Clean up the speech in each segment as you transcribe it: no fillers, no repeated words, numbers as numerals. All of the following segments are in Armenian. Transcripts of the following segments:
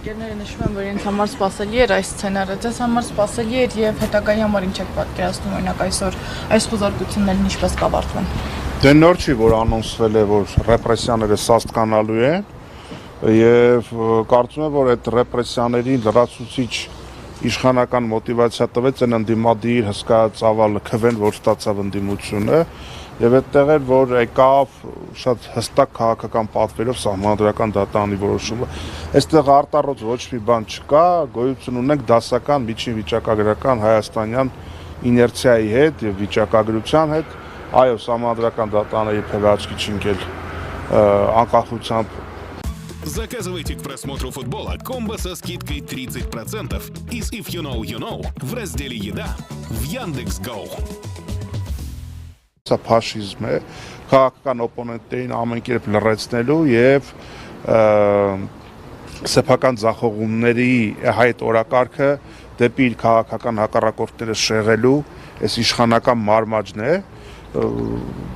ընկերները նշում են, որ իրենց համար սպասելի էր այս սցենարը, ձեզ համար սպասելի էր եւ հետագայի համար ինչ եք պատկերացնում, օրինակ այսօր այս խոզարկություններն ինչպես կավարտվեն։ Դե նոր չի, որ անոնսվել է, որ ռեպրեսիաները սաստկանալու են եւ կարծում եմ, որ այդ ռեպրեսիաներին լրացուցիչ իշխանական մոտիվացիա տվեց այն ընդդիմադիր հսկա ծավալը քվեն, որ ստացավ ընդդիմությունը եւ այդտեղ էր, որ եկավ շատ հստակ քաղաքական պատվերով սահմանադրական դատարանի որոշումը։ Այստեղ արտառոց ոչ մի բան չկա, գոյություն ունենք դասական միջին վիճակագրական հայաստանյան իներցիայի հետ եւ վիճակագրության հետ։ Այո, սահմանադրական դատարանը երբևէ աչքի չի ընկել անկախությամբ. Заказывайте к просмотру футбола комбо со скидкой 30% из If You Know, You Know в разделе «Еда» в Яндекс.Go. Սա ֆաշիզմ է, քաղաքական օպոնենտներին ամեն կերպ լրացնելու եւ սեփական ձախողումների հայտ օրակարգը դեպի իր քաղաքական հակառակորդները շեղելու այս իշխանական մարմաջն է։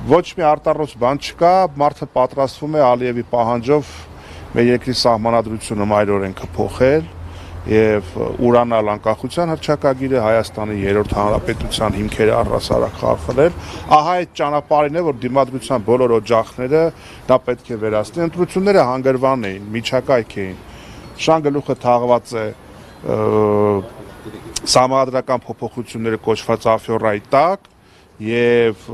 Ոչ մի արտառոց բան չկա, մարդը պատրաստվում է Ալիևի պահանջով մեր երկրի սահմանադրությունը մայրորեն կփոխել եւ ուրանալ անկախության հռչակագիրը Հայաստանի 3-րդ հանրապետության հիմքերը առհասարակ խախտել։ Ահա այդ ճանապարհին է, որ դիմադրության բոլոր օջախները դա պետք է վերացնի։ Ընտրությունները հանգրվան էին, միջակայք էին։ Շան գլուխը թաղված է սահմանադրական փոփոխությունները կոչված աֆյորայի տակ եւ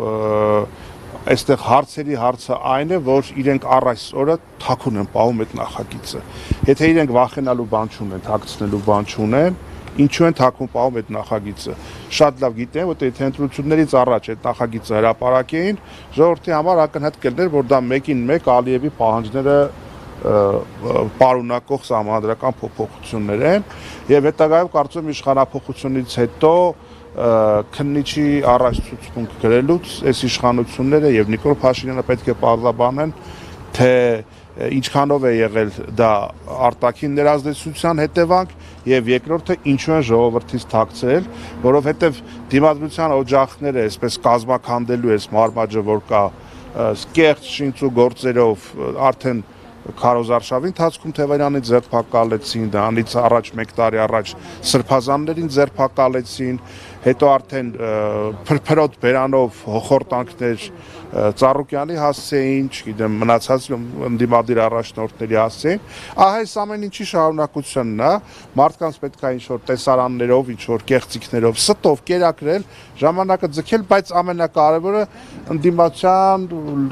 այստեղ հարցերի հարցը այն է, որ իրենք առ այսօրը թաքուն են պահում այդ նախագիծը։ Եթե իրենք վախենալու բան չունեն, թաքցնելու բան չունեն, ինչու են թաքուն պահում այդ նախագիծը։ Շատ լավ գիտեն, որ եթե ընտրություններից առաջ այդ նախագիծը հրապարակեին, ժողովրդի համար ակնհայտ կլիներ, որ դա մեկին մեկ Ալիևի պահանջները պարունակող սահմանադրական փոփոխություններ են եւ հետագայում կարծում եմ իշխանափոխությունից հետո քննիչի առաջ ցուցմունք գրելուց այս իշխանությունները եւ Նիկոլ Փաշինյանը պետք է պարզաբանեն, թե ինչքանով է եղել դա արտաքին ներազդեցության հետևանք եւ երկրորդը ինչու են ժողովրդից թաքցրել, որովհետեւ դիմադրության օջախները այսպես կազմակերպելու այս մարմաճը, որ կա կեղծ շինծու գործերով արդեն Քարոզարշավի ընթացքում Թևերյանի ձերբակալեցին, դրանից առաջ 1 տարի առաջ սրբազաններին ձերբակալեցին, հետո արդեն փրփրոտ բերանով հոխորտանքներ Ծառուկյանի հասցեին, չգիտեմ, մնացած ընդդիմադիր առաջնորդների հասցեին։ Ահա այս ամեն ինչի շարունակությունն է, մարդկանց պետք է ինչ-որ տեսարաններով, ինչ-որ կեղծիքներով, ստով կերակրել, ժամանակը ձգել, բայց ամենակարևորը ընդդիմության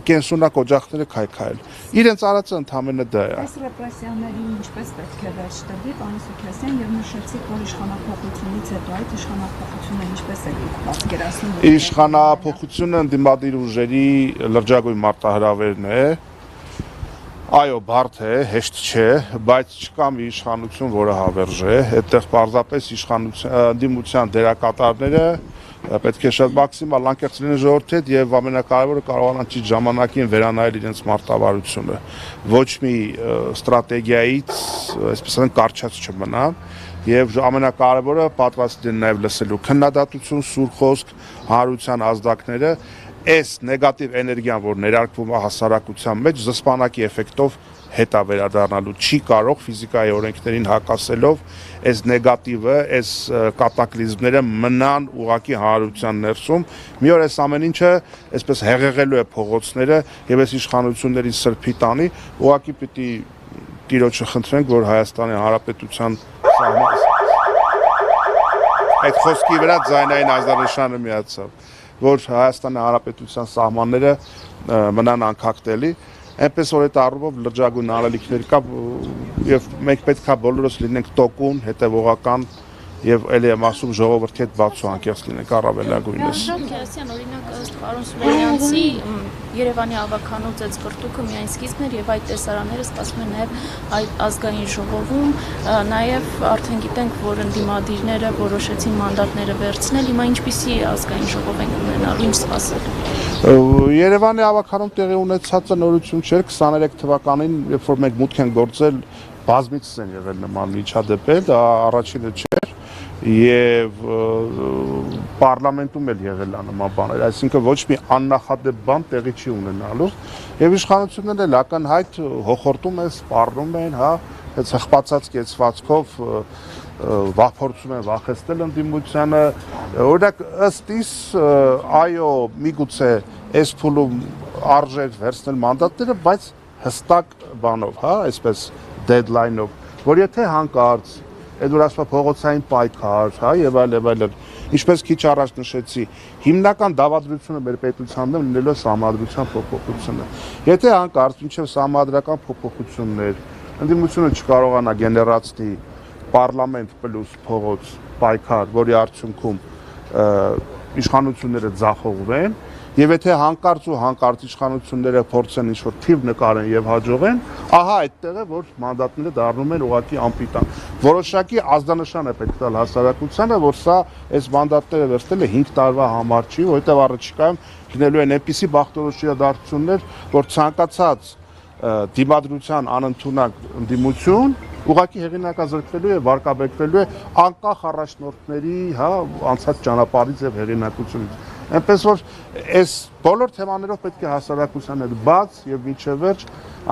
կենսունակ օջախները քայքայել։ Իրենց արածը ընդամենը դա է։ Այս ռեպրեսիաներին ինչպես պետք է վերջ տրվի, պարոն Սուքիասյան, եւ նշեցիք, որ իշխանափոխությունից հետո այդ իշխանափոխությունը ինչպես է պատկերացնում։ Իշխանափոխությունը ընդդիմադիր ուժերի լրջագույն մարտահրավերն է։ Այո, բարդ է, հեշտ չէ, բայց չկա մի իշխանություն, որը հավերժ է։ Այդտեղ պարզապես ընդդիմության դերակատարները պետք է շատ մաքսիմալ անկեղծ լինեն ժողովրդի հետ եւ ամենակարևորը կարողանան ճիշտ ժամանակին վերանայել իրենց մարտավարությունը։ Ոչ մի ստրատեգիայից, այսպես ասենք, կարճած չմնան եւ ամենակարևորը պատրաստ են նաեւ լսելու քննադատություն, սուր խոսք, հանրության ազդակները, այս նեգատիվ էներգիան, որ ներարկվում է հասարակության մեջ, զսպանակի էֆեկտով հետա վերադառնալու չի կարող ֆիզիկայի օրենքներին հակասելով այս նեգատիվը, այս կատակլիզմները մնան ուղղակի հանրության ներսում։ Մի օր այս ամեն ինչը այսպես հեղեղելու է փողոցները եւ այս իշխանությունների սրբի տանի, ուղղակի պիտի Տիրոջը խնդրենք, որ Հայաստանի Հանրապետության այդ խոսքի վրա ձայնային ազդանշանը միացավ, որ Հայաստանի Հանրապետության սահմանները մնան անկախտելի, այնպես որ այդ առումով լրջագույն անելիքներ կա եւ մենք պետք է բոլորս լինենք տոկուն, հետեւողական եւ ելի եմ ասում ժողովրդի հետ բաց ու անկեղծ լինենք առավելագույնս։ Քերասյան, օրինակ ըստ պարոն Սուրենյանցի Երևանի ավականոց այդ սկրտուկը միայն սկիզբն էր եւ այդ տեսարանները սպասում են նաեւ այդ ազգային ժողովում, նաեւ արդեն գիտենք, որ ընդդիմադիրները որոշեցին մանդատները վերցնել, հիմա ինչպիսի ազգային ժողով են ունենալու, ինչ սպասել։ Երևանի ավականոց տեղի ունեցածը նորություն չէր 23 թվականին, երբ որ մենք մուտք են գործել, բազմիցս են եղել նման միջադեպեր, դա առաջինը չէր եւ պարլամենտում էլ եղել է նման բաներ, այսինքն ոչ մի աննախադեպ բան տեղի չի ունենալու եւ իշխանություններն էլ ակնհայտ հոխորտում են, սպառնում են, հա, այդ հղպացած կեցվածքով փորձում են վախեցնել ընդդիմությանը, օրինակ ըստ իս այո, միգուցե այս փուլում արժեր վերցնել մանդատները, բայց հստակ բանով, հա, այսպես deadline-ով, որ եթե հանկարծ այդ որ ասում փողոցային պայքար, հա, եւ այլն, ինչպես քիչ առաջ նշեցի, հիմնական դավադրությունը մեր պետության դեմ լինելով սահմանադրության փոփոխությունը։ Եթե հանկարծ մինչև սահմանադրական փոփոխություններ ընդդիմությունը չկարողանա գեներացնել պարլամենտ պլյուս փողոց պայքար, որի արդյունքում իշխանությունները ձախողվեն, եւ եթե հանկարծ իշխանությունները փորձեն ինչ-որ թիվ նկարեն եւ հաջողեն, ահա այդտեղ է որ մանդատները դառնում են ուղղակի անպիտան։ Որոշակի ազդանշան է պետք տալ հասարակությանը, որ սա այս մանդատները վերցնելը 5 տարվա համար չի, որովհետեւ առաջիկայում լինելու են այնպիսի բախտորոշիադարձություններ, որ ցանկացած դիմադրության անընդունակ ընդդիմություն ուղղակի հեղինակազրկվելու է, վարկաբեկվելու է անկախ առաջնորդների, հա, անցած ճանապարհից եւ հեղինակությունից։ Այնպես որ այս բոլոր թեմաներով պետք է հասարակության հետ բաց եւ մինչեւ վերջ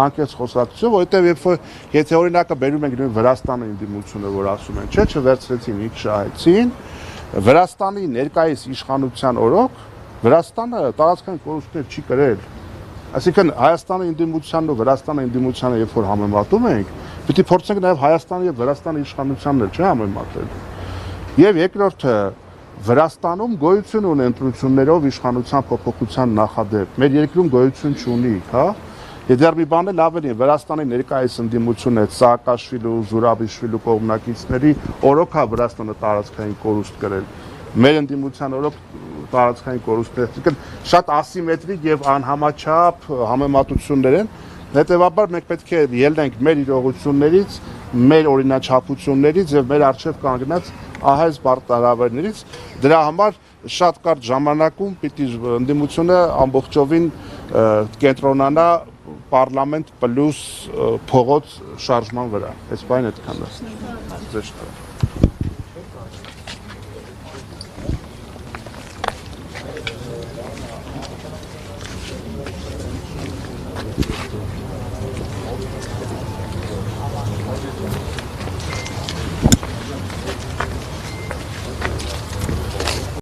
անկեղծ խոսակցություն, որովհետեւ եթե օրինակը բերում ենք Վրաստանի ընդդիմությունը, որ ասում են, չէ, չվերցրեցին, ինչ շահեցին, Վրաստանի ներկայիս իշխանության օրոք Վրաստանը տարածքային կորուստներ չի կրել։ Այսինքն Հայաստանի ընդդիմությանն ու Վրաստանի ընդդիմությանը երբ որ համեմատում ենք, պիտի փորձենք նաեւ Հայաստանի եւ Վրաստանի իշխանությանն էլ չհամեմատել։ Եվ երկրորդը Վրաստանում գոյություն ունի ընտրություններով իշխանության փոփոխության նախադեպ։ Մեր երկրում գոյություն չունի, հա։ Եվ դեռ մի բան էլ ավելին, Վրաստանի ներկայիս ընդդիմությունը Սաակաշվիլու, Զուրաբիշվիլու կողմնակիցների օրոք է Վրաստանը տարածքային կորուստ կրել։ Մեր ընդդիմության օրոք տարածքային կորուստներ, շատ ասիմետրիկ եւ անհամաչափ համեմատություններ են։ Հետևաբար մենք պետք է ելնենք մեր իրողություններից, մեր օրինաչափություններից եւ մեր արժեվ կանգնած ահա այս բարդարավերներից, դրա համար շատ կարճ ժամանակում պիտի ընդդիմությունը ամբողջովին կենտրոնանա պարլամենտ պլյուս փողոց շարժման վրա։ Այս բանը այդքան է։